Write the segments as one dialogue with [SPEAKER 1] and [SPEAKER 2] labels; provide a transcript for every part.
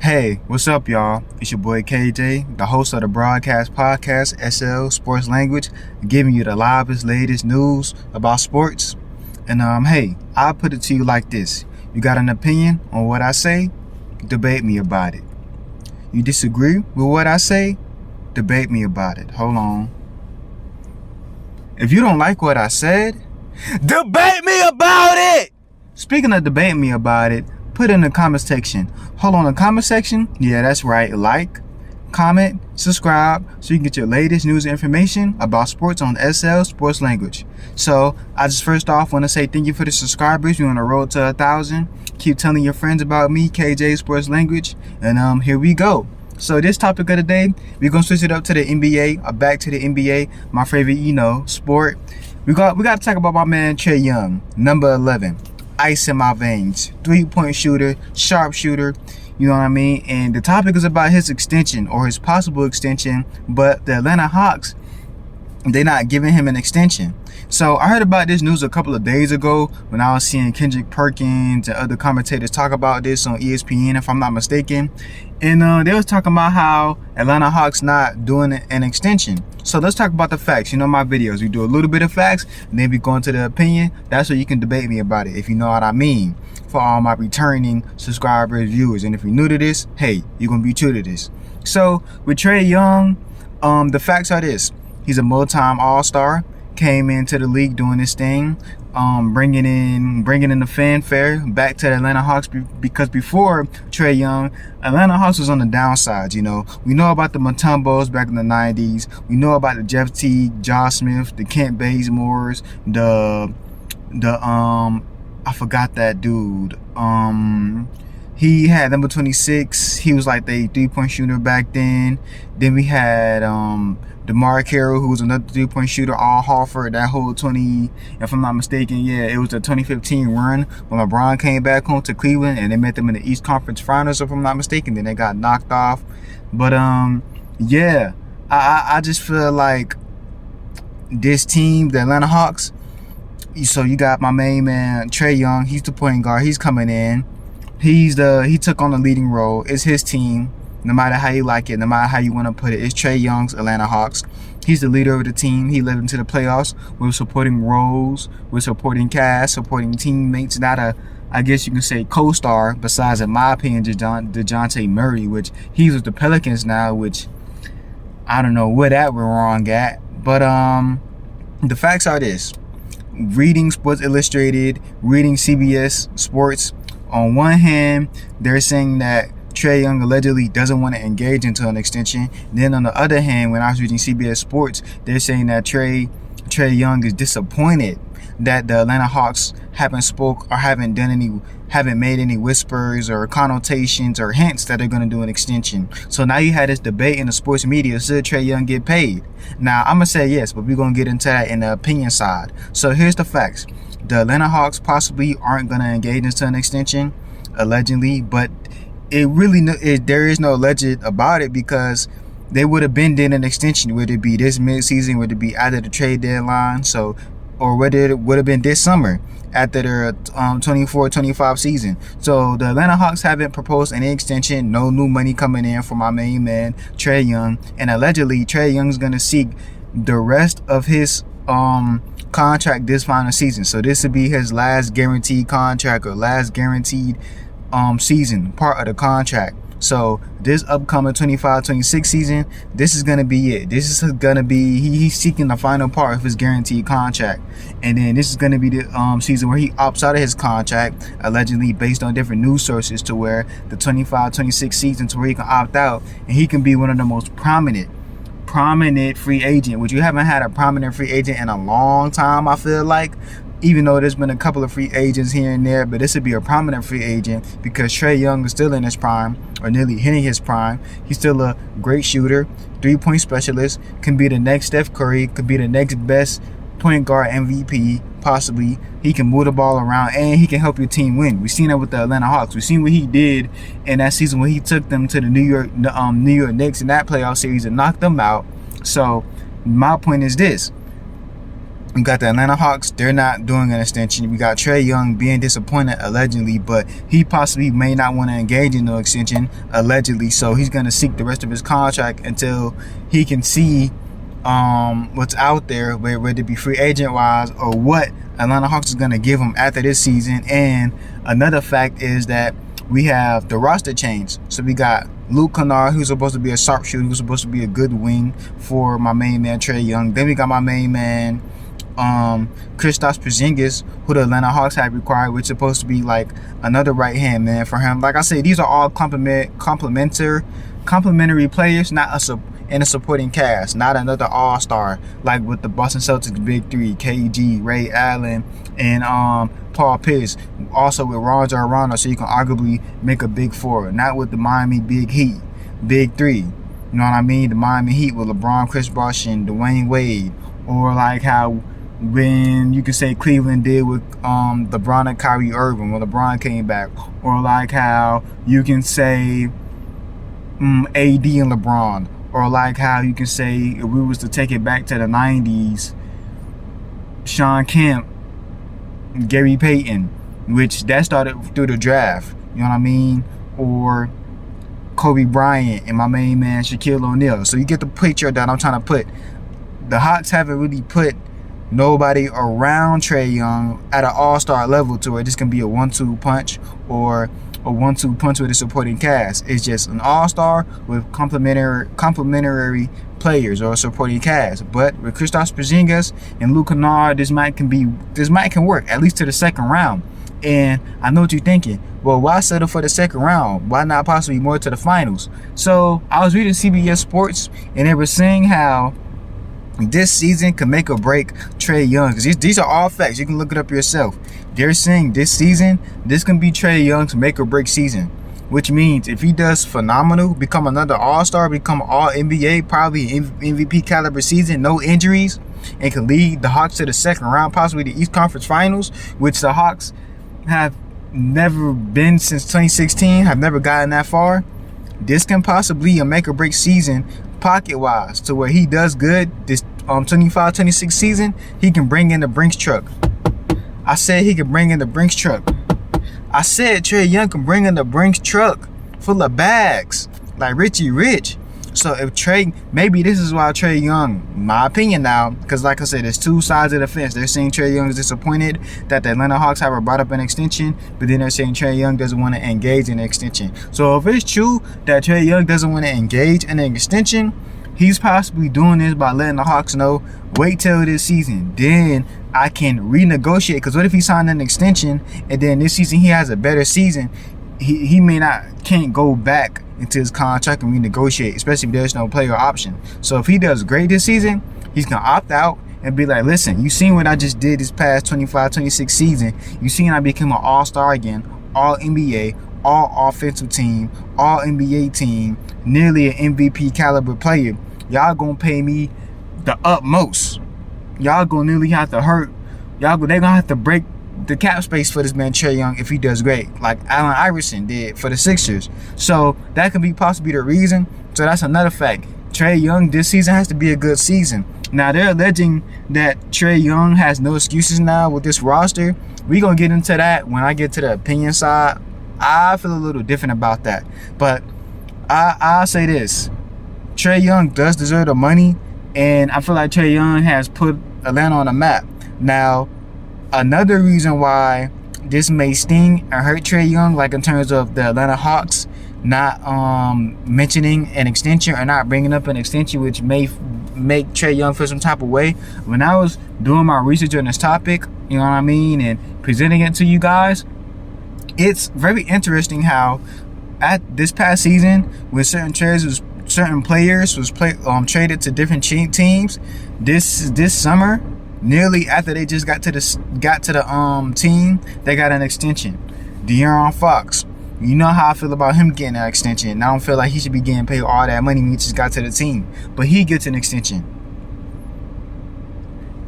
[SPEAKER 1] Hey, what's up, y'all? It's your boy KJ, the host of the broadcast podcast SL Sports Language, giving you the livest, latest news about sports. And hey, I'll put it to you like this: you got an opinion on what I say? Debate me about it. You disagree with what I say? Debate me about it. Hold on. If you don't like what I said, debate me about it! Speaking of debate me about it, put in the comment section. Hold on, the comment section? Yeah, that's right. Like, comment, subscribe, so you can get your latest news and information about sports on SL Sports Language. So, I just first off want to say thank you for the subscribers. We're on the road to 1,000. Keep telling your friends about me, KJ Sports Language. And here we go. So this topic of the day, we're gonna switch it up to the NBA, or back to the NBA, my favorite, sport. We got to talk about my man Trae Young, number 11. Ice in my veins, 3-point shooter, sharp shooter, you know what I mean? And the topic is about his extension, or his possible extension, but the Atlanta Hawks, they're not giving him an extension. So I heard about this news a couple of days ago when I was seeing Kendrick Perkins and other commentators talk about this on ESPN, if I'm not mistaken. And they was talking about how Atlanta Hawks not doing an extension. So let's talk about the facts. You know my videos, we do a little bit of facts, and then we go into the opinion. That's where you can debate me about it, if you know what I mean. For all my returning subscribers, viewers. And if you're new to this, hey, you're going to be true to this. So with Trae Young, the facts are this. He's a multi-time All-Star. Came into the league doing this thing, bringing in the fanfare back to the Atlanta Hawks, because before Trae Young, Atlanta Hawks was on the downside. We know about the Mutombos back in the 90s. We know about the Jeff Teague, Josh Smith, the Kent Bazemores, I forgot that dude. He had number 26. He was like the 3-point shooter back then. Then we had DeMar Carroll, who was another 3-point shooter, Al Horford, that whole if I'm not mistaken, yeah, it was the 2015 run when LeBron came back home to Cleveland and they met them in the East Conference Finals, if I'm not mistaken. Then they got knocked off. But yeah, I just feel like this team, the Atlanta Hawks, so you got my main man Trae Young. He's the point guard. He's coming in. He took on the leading role. It's his team. No matter how you like it, no matter how you want to put it, it's Trae Young's Atlanta Hawks. He's the leader of the team. He led them to the playoffs with supporting roles, with supporting cast, supporting teammates. I guess you can say co-star, besides, in my opinion, DeJounte Murray, which he's with the Pelicans now, which I don't know where that we're wrong at. But the facts are this. Reading Sports Illustrated, reading CBS Sports, on one hand, they're saying that Trae Young allegedly doesn't want to engage into an extension. Then on the other hand, when I was reading CBS Sports, they're saying that Trae Young is disappointed that the Atlanta Hawks haven't made any whispers or connotations or hints that they're going to do an extension. So now you had this debate in the sports media: should Trae Young get paid? Now I'm gonna say yes, but we're gonna get into that in the opinion side. So here's the facts: the Atlanta Hawks possibly aren't going to engage into an extension, allegedly, but there is no alleged about it, because they would have been doing an extension, whether it be this mid-season, whether it be after the trade deadline, or whether it would have been this summer after their 24-25 season. So the Atlanta Hawks haven't proposed any extension, no new money coming in for my main man Trae Young, and allegedly Trae Young's going to seek the rest of his contract this final season. So this would be his last guaranteed contract, or last guaranteed season, part of the contract. So this upcoming 25-26 season, this is gonna be it. This is gonna be he's seeking the final part of his guaranteed contract, and then this is gonna be the season where he opts out of his contract, allegedly based on different news sources, to where the 25-26 season, to where he can opt out and he can be one of the most prominent free agent, which you haven't had a prominent free agent in a long time, I feel like. Even though there's been a couple of free agents here and there, but this would be a prominent free agent, because Trae Young is still in his prime, or nearly hitting his prime. He's still a great shooter, 3-point specialist, can be the next Steph Curry, could be the next best point guard MVP, possibly. He can move the ball around, and he can help your team win. We've seen that with the Atlanta Hawks. We've seen what he did in that season when he took them to the New York Knicks in that playoff series and knocked them out. So my point is this: We got the Atlanta Hawks. They're not doing an extension. We got Trae Young being disappointed allegedly, but he possibly may not want to engage in no extension allegedly. So he's going to seek the rest of his contract until he can see what's out there, whether it be free agent wise or what Atlanta Hawks is going to give him after this season. And another fact is that we have the roster change. So we got Luke Kennard, who's supposed to be a sharpshooter, who's supposed to be a good wing for my main man Trae Young. Then we got my main man Kristaps Porzingis, who the Atlanta Hawks have required, which is supposed to be like another right hand man for him. Like I said, these are all complementary players, not in a supporting cast, not another all-star like with the Boston Celtics big three, KG, Ray Allen, and Paul Pierce. Also with Rajon Rondo, so you can arguably make a big four, not with the Miami big three. You know what I mean? The Miami Heat with LeBron, Chris Bosh, and Dwayne Wade, or like how when you can say Cleveland did with LeBron and Kyrie Irving when LeBron came back, or like how you can say AD and LeBron, or like how you can say if we was to take it back to the 90s, Sean Kemp, Gary Payton, which that started through the draft, you know what I mean, or Kobe Bryant and my main man Shaquille O'Neal. So you get the picture that I'm trying to put. The Hawks haven't really put nobody around Trae Young at an all-star level to where this can be a 1-2 punch or a 1-2 punch with a supporting cast. It's just an all-star with complementary players or a supporting cast. But with Kristaps Porzingis and Luke Kennard, this might can work at least to the second round. And I know what you're thinking. Well, why settle for the second round? Why not possibly more to the finals? So I was reading CBS Sports, and they were saying how this season can make or break Trae Young. Because these are all facts. You can look it up yourself. They're saying this season, this can be Trae Young's make or break season. Which means if he does phenomenal, become another all-star, become all-NBA, probably MVP caliber season, no injuries, and can lead the Hawks to the second round, possibly the East Conference Finals, which the Hawks have never been since 2016, have never gotten that far. This can possibly be a make or break season pocket-wise, to where he does good this 25-26 season. He can bring in the Brinks truck. I said he can bring in the Brinks truck. I said Trae Young can bring in the Brinks truck full of bags like Richie Rich. So if Trae, maybe this is why Trae Young, my opinion now, because like I said, there's two sides of the fence. They're saying Trae Young is disappointed that the Atlanta Hawks have brought up an extension, but then they're saying Trae Young doesn't want to engage in an extension. So if it's true that Trae Young doesn't want to engage in an extension, he's possibly doing this by letting the Hawks know, wait till this season, then I can renegotiate. Because what if he signed an extension and then this season he has a better season? He can't go back into his contract and renegotiate, especially if there's no player option. So if he does great this season, he's gonna opt out and be like, listen, you seen what I just did this past 25-26 season. You seen I became an all-star again, all NBA, all offensive team, all NBA team, nearly an MVP caliber player. Y'all gonna pay me the utmost. Y'all gonna nearly have to hurt. They gonna have to break the cap space for this man Trae Young if he does great, like Allen Iverson did for the Sixers. So that could be possibly the reason. So that's another fact. Trae Young this season has to be a good season. Now they're alleging that Trae Young has no excuses now with this roster. We're gonna get into that when I get to the opinion side. I feel a little different about that. But I'll say this. Trae Young does deserve the money, and I feel like Trae Young has put Atlanta on the map. Now, another reason why this may sting and hurt Trae Young, like in terms of the Atlanta Hawks not mentioning an extension or not bringing up an extension, which may make Trae Young feel some type of way. When I was doing my research on this topic, you know what I mean, and presenting it to you guys, it's very interesting how at this past season, when certain players was traded to different teams, this summer, nearly after they just got to the team, they got an extension. De'Aaron Fox, you know how I feel about him getting an extension. I don't feel like he should be getting paid all that money when he just got to the team, but he gets an extension.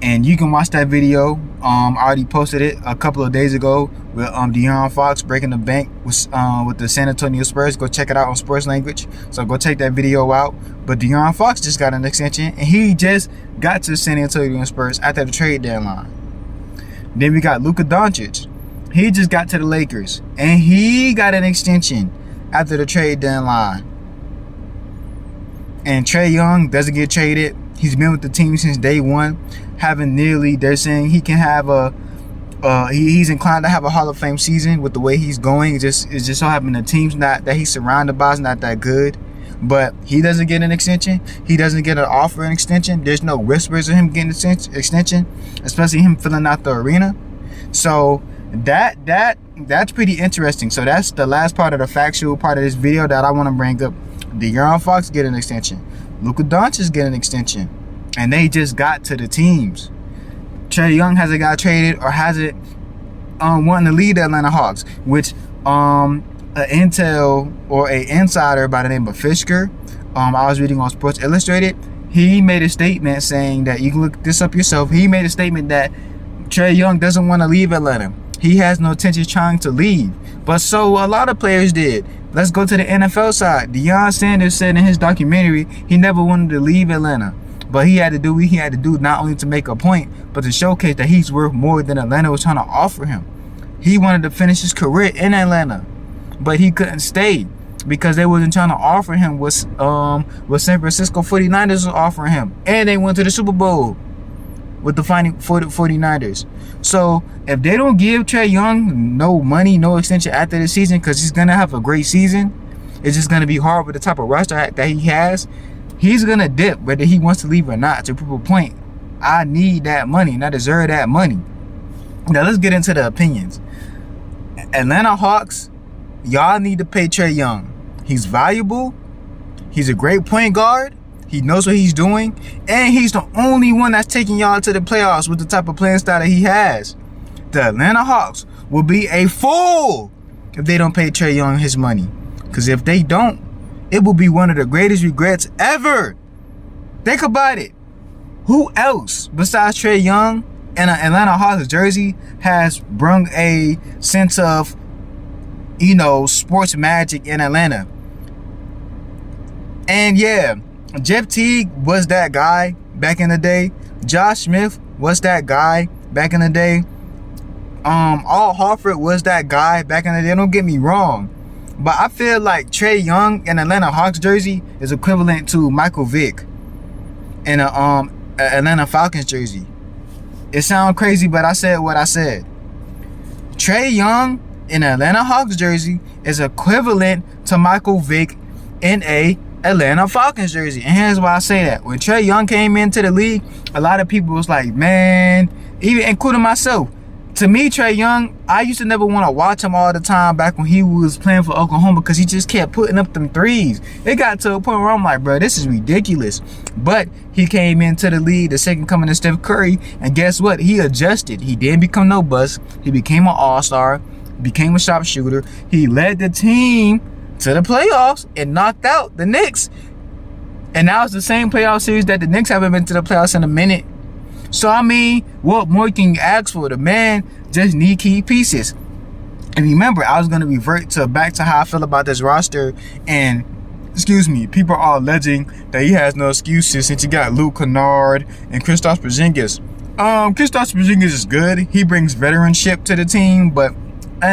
[SPEAKER 1] And you can watch that video I already posted it a couple of days ago with De'Aaron Fox breaking the bank with the San Antonio Spurs. Go check it out on Sports Language. So go check that video out. But De'Aaron Fox just got an extension, and he just got to the San Antonio Spurs after the trade deadline. Then we got Luka Doncic. He just got to the Lakers, and he got an extension after the trade deadline. And Trae Young doesn't get traded. He's been with the team since day one, they're saying he can have he's inclined to have a Hall of Fame season with the way he's going. It's just so happened the team's that he's surrounded by is not that good. But he doesn't get an extension. He doesn't get an offer an extension. There's no whispers of him getting an extension, especially him filling out the arena. So that's pretty interesting. So that's the last part of the factual part of this video that I want to bring up. De'Aaron Fox get an extension. Luka Doncic get an extension. And they just got to the teams. Trae Young hasn't got traded or hasn't wanting to lead the Atlanta Hawks, which an intel or a insider by the name of Fisker, I was reading on Sports Illustrated, he made a statement saying that, you can look this up yourself, he made a statement that Trae Young doesn't want to leave Atlanta. He has no intention trying to leave. But so a lot of players did. Let's go to the NFL side. Deion Sanders said in his documentary he never wanted to leave Atlanta. But he had to do what he had to do, not only to make a point, but to showcase that he's worth more than Atlanta was trying to offer him. He wanted to finish his career in Atlanta, but he couldn't stay because they wasn't trying to offer him what San Francisco 49ers was offering him. And they went to the Super Bowl with the fighting 49ers. So if they don't give Trae Young no money, no extension after the season, because he's going to have a great season, it's just going to be hard with the type of roster that he has. He's going to dip whether he wants to leave or not, to prove a point. I need that money and I deserve that money. Now let's get into the opinions. Atlanta Hawks, y'all need to pay Trae Young. He's valuable. He's a great point guard. He knows what he's doing. And he's the only one that's taking y'all to the playoffs with the type of playing style that he has. The Atlanta Hawks will be a fool if they don't pay Trae Young his money. Because if they don't, it will be one of the greatest regrets ever. Think about it. Who else besides Trae Young in an Atlanta Hawks jersey has brung a sense of, sports magic in Atlanta? And yeah, Jeff Teague was that guy back in the day. Josh Smith was that guy back in the day. Al Horford was that guy back in the day. Don't get me wrong. But I feel like Trae Young in Atlanta Hawks jersey is equivalent to Michael Vick in a Atlanta Falcons jersey. It sounds crazy, but I said what I said. Trae Young in an Atlanta Hawks jersey is equivalent to Michael Vick in a Atlanta Falcons jersey. And here's why I say that. When Trae Young came into the league, a lot of people was like, man, even including myself, to me, Trae Young, I used to never want to watch him all the time back when he was playing for Oklahoma because he just kept putting up them threes. It got to a point where I'm like, bro, this is ridiculous. But he came into the league, the second coming of Steph Curry, and guess what? He adjusted. He didn't become no bust. He became an all-star, became a sharpshooter. He led the team to the playoffs and knocked out the Knicks. And now it's the same playoff series that the Knicks haven't been to the playoffs in a minute. So, I mean, what more can you ask for? The man just need key pieces. And remember, I was going to revert back to how I feel about this roster. And, people are alleging that he has no excuses since you got Luke Kennard and Kristaps Porzingis. Kristaps Porzingis is good. He brings veteranship to the team, but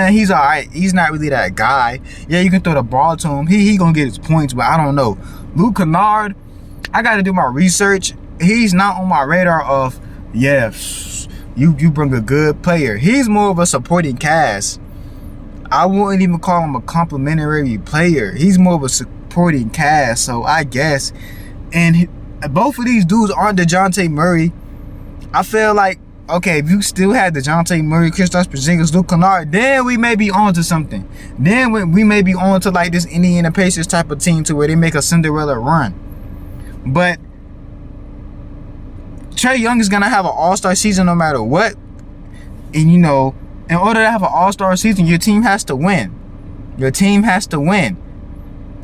[SPEAKER 1] he's all right. He's not really that guy. Yeah, you can throw the ball to him. He going to get his points, but I don't know. Luke Kennard, I got to do my research. He's not on my radar of, you bring a good player. He's more of a supporting cast. I wouldn't even call him a complimentary player. He's more of a supporting cast, so I guess. And both of these dudes aren't DeJounte Murray. I feel like, okay, if you still had DeJounte Murray, Kristaps Porzingis, Luke Kennard, then we may be on to something. Then we may be on to like this Indiana Pacers type of team to where they make a Cinderella run. But Trae Young is going to have an all-star season no matter what. And, in order to have an all-star season, your team has to win. Your team has to win.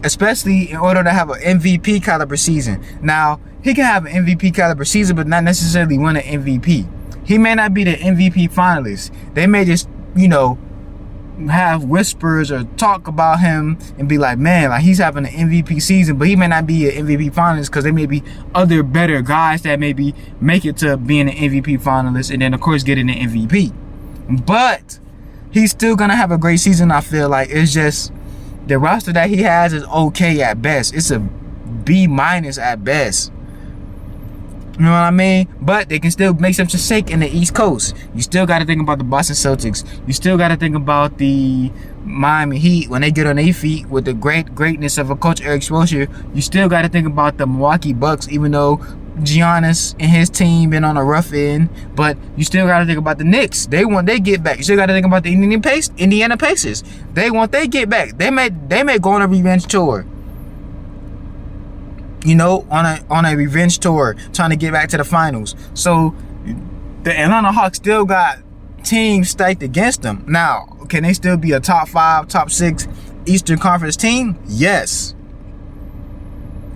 [SPEAKER 1] Especially in order to have an MVP caliber season. Now, he can have an MVP caliber season, but not necessarily win an MVP. He may not be the MVP finalist. They may just, you know, have whispers or talk about him and be like, man, like he's having an MVP season, but he may not be an MVP finalist because there may be other better guys that maybe make it to being an MVP finalist and then of course getting an MVP. But he's still gonna have a great season. I feel like it's just the roster that he has is okay at best. It's a B- at best. You know what I mean? But they can still make some shake in the East Coast. You still got to think about the Boston Celtics. You still got to think about the Miami Heat when they get on their feet with the greatness of a Coach Eric Spoelstra. You still got to think about the Milwaukee Bucks, even though Giannis and his team been on a rough end. But you still got to think about the Knicks. They want they get back. You still got to think about the Indiana Pacers. They want they get back. They may go on a revenge tour. You know, on a revenge tour, trying to get back to the finals. So the Atlanta Hawks still got teams stacked against them. Now, can they still be a top 5, top 6 Eastern Conference team? Yes.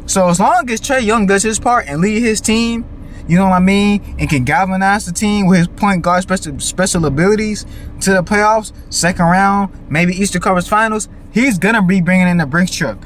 [SPEAKER 1] So as long as Trae Young does his part and lead his team, you know what I mean, and can galvanize the team with his point guard special abilities to the playoffs, second round, maybe Eastern Conference Finals, he's gonna be bringing in the Brinks truck.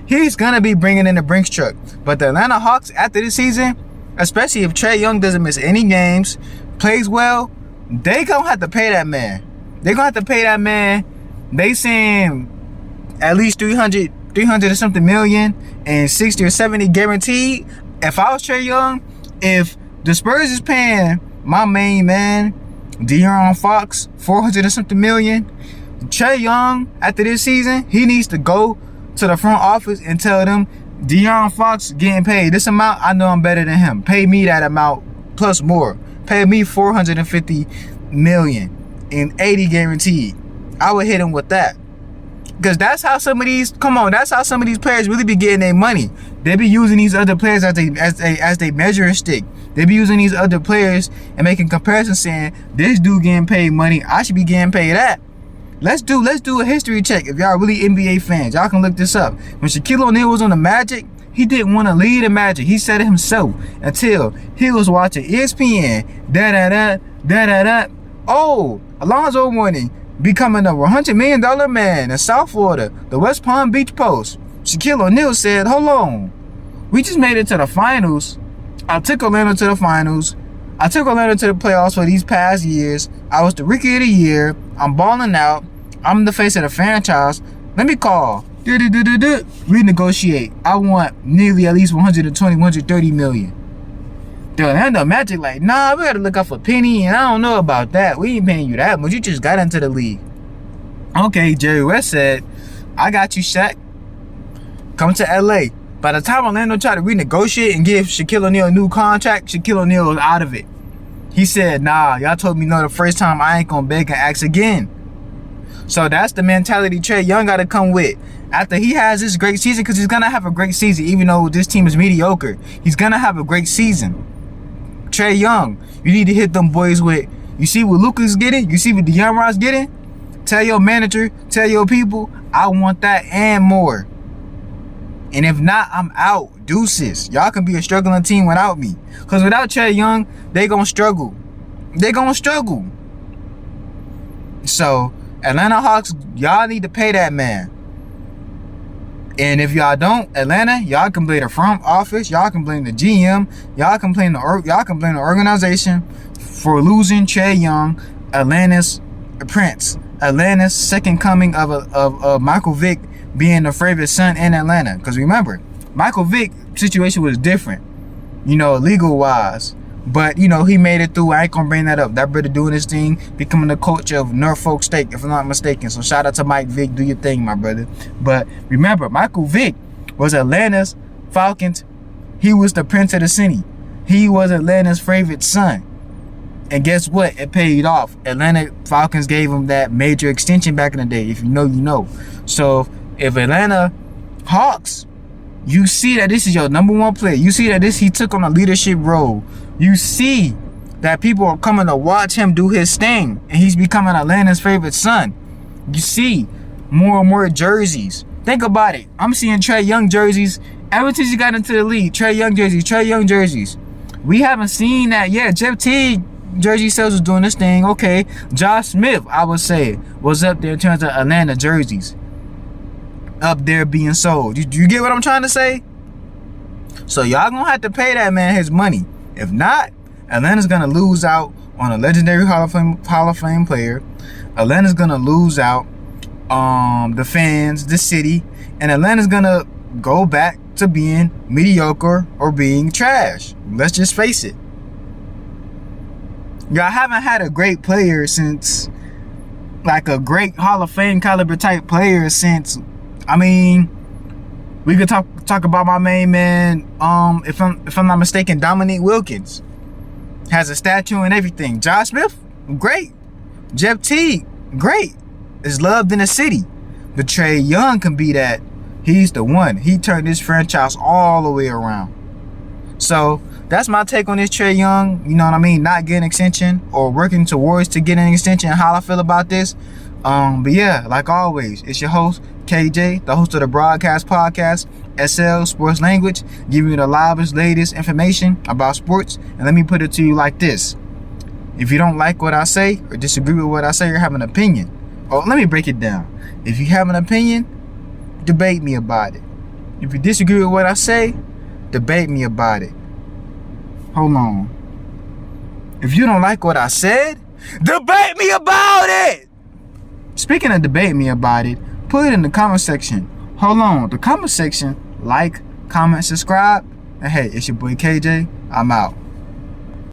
[SPEAKER 1] He's going to be bringing in the Brinks truck. But the Atlanta Hawks, after this season, especially if Trae Young doesn't miss any games, plays well, they going to have to pay that man. They're going to have to pay that man. They saying at least 300 or something million and 60 or 70 guaranteed. If I was Trae Young, if the Spurs is paying my main man, De'Aaron Fox, 400 or something million, Trae Young, after this season, he needs to go to the front office and tell them De'Aaron Fox getting paid this amount. I know I'm better than him. Pay me that amount plus more. Pay me 450 million and 80 guaranteed. I would hit him with that. Because that's how some of these players really be getting their money. They be using these other players as they measuring stick. They be using these other players and making comparisons saying this dude getting paid money, I should be getting paid that. Let's do a history check. If y'all really NBA fans, y'all can look this up. When Shaquille O'Neal was on the Magic, he didn't want to lead the Magic. He said it himself until he was watching ESPN. Oh, Alonzo Mourning becoming a $100 million man in South Florida, the West Palm Beach Post. Shaquille O'Neal said, hold on. We just made it to the finals. I took Orlando to the finals. I took Orlando to the playoffs for these past years. I was the Rookie of the Year. I'm balling out. I'm the face of the franchise. Let me call. Renegotiate. I want nearly at least 120, 130 million. The Orlando Magic like, nah, we gotta look out for Penny, and I don't know about that. We ain't paying you that much. You just got into the league. Okay, Jerry West said, I got you, Shaq. Come to LA. By the time Orlando tried to renegotiate and give Shaquille O'Neal a new contract, Shaquille O'Neal was out of it. He said, nah, y'all told me no the first time, I ain't gonna beg and ask again. So that's the mentality Trae Young gotta come with. After he has this great season, because he's gonna have a great season, even though this team is mediocre, he's gonna have a great season. Trae Young, you need to hit them boys with, you see what Luka's getting? You see what DeAndre's getting? Tell your manager, tell your people, I want that and more. And if not, I'm out. Deuces. Y'all can be a struggling team without me. Because without Trae Young, they gonna struggle. They gonna struggle. So, Atlanta Hawks, y'all need to pay that man. And if y'all don't, Atlanta, y'all can blame the front office. Y'all can blame the GM. Y'all can blame the organization for losing Trae Young, Atlanta's prince. Atlanta's second coming of Michael Vick being the favorite son in Atlanta. Because remember, Michael Vick's situation was different, you know, legal wise. But, you know, he made it through. I ain't gonna bring that up. That brother doing his thing, becoming the coach of Norfolk State, if I'm not mistaken. So shout out to Mike Vick. Do your thing, my brother. But remember, Michael Vick was Atlanta's Falcons. He was the prince of the city. He was Atlanta's favorite son. And guess what? It paid off. Atlanta Falcons gave him that major extension back in the day. If you know, you know. So if Atlanta Hawks, you see that this is your number one player. You see that he took on a leadership role. You see that people are coming to watch him do his thing. And he's becoming Atlanta's favorite son. You see more and more jerseys. Think about it. I'm seeing Trae Young jerseys ever since he got into the league. Trae Young jerseys. We haven't seen that yet. Jeff Teague jersey sales was doing this thing. Okay, Josh Smith, I would say, was up there in terms of Atlanta jerseys. Up there being sold. You get what I'm trying to say? So y'all gonna have to pay that man his money. If not, Atlanta's gonna lose out on a legendary Hall of Fame player. Atlanta's gonna lose out the fans, the city, and Atlanta's gonna go back to being mediocre or being trash. Let's just face it. Y'all haven't had a great player since, like a great Hall of Fame caliber type player since, I mean, we could talk about my main man, if I'm not mistaken, Dominique Wilkins. Has a statue and everything. Josh Smith, great. Jeff Teague, great. Is loved in the city. But Trae Young can be that. He's the one. He turned this franchise all the way around. So that's my take on this Trae Young. You know what I mean? Not getting an extension or working towards to get an extension. How I feel about this. But yeah, like always, it's your host KJ, the host of the Broadcast Podcast, SL Sports Language, giving you the livest, latest information about sports. And let me put it to you like this: if you don't like what I say or disagree with what I say or have an opinion, let me break it down. If you have an opinion, debate me about it. If you disagree with what I say, debate me about it. Hold on. If you don't like what I said, debate me about it. Speaking of debate me about it, put it in the comment section. Hold on, the comment section, like, comment, subscribe. And hey, it's your boy KJ. I'm out.